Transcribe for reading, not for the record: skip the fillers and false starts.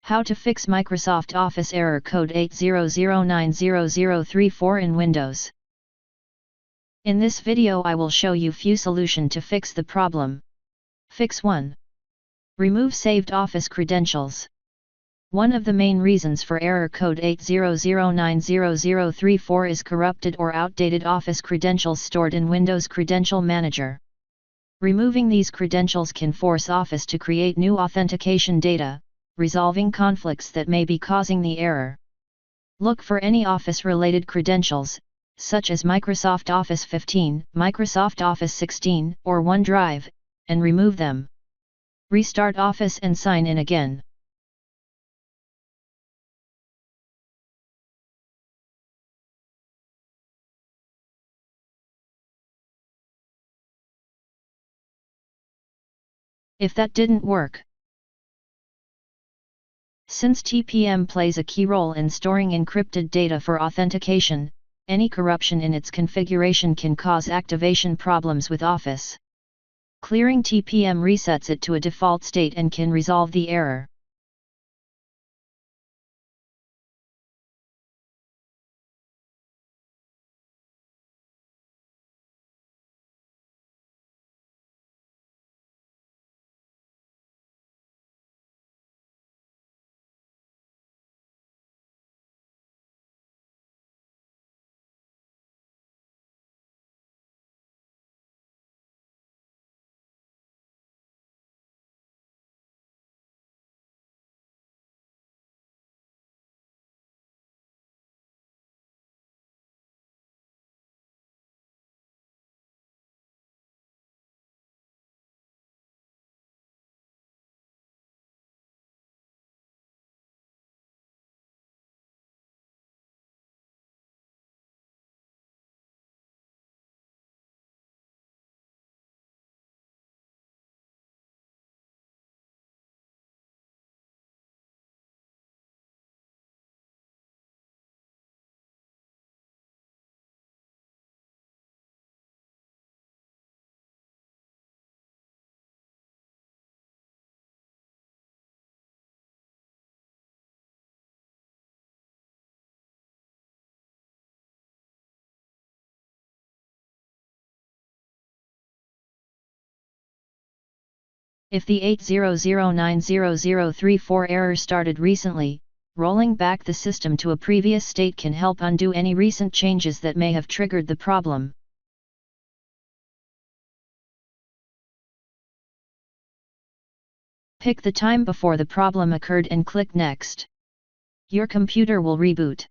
How to fix Microsoft Office error code 800900034 in Windows. In this video I will show you few solution to fix the problem. Fix 1. Remove saved Office credentials. One of the main reasons for error code 800900034 is corrupted or outdated Office credentials stored in Windows Credential Manager. Removing these credentials can force Office to create new authentication data, resolving conflicts that may be causing the error. Look for any Office-related credentials, such as Microsoft Office 15, Microsoft Office 16, or OneDrive, and remove them. Restart Office and sign in again. If that didn't work, since TPM plays a key role in storing encrypted data for authentication, any corruption in its configuration can cause activation problems with Office. Clearing TPM resets it to a default state and can resolve the error. If the 800900034 error started recently, rolling back the system to a previous state can help undo any recent changes that may have triggered the problem. Pick the time before the problem occurred and click Next. Your computer will reboot.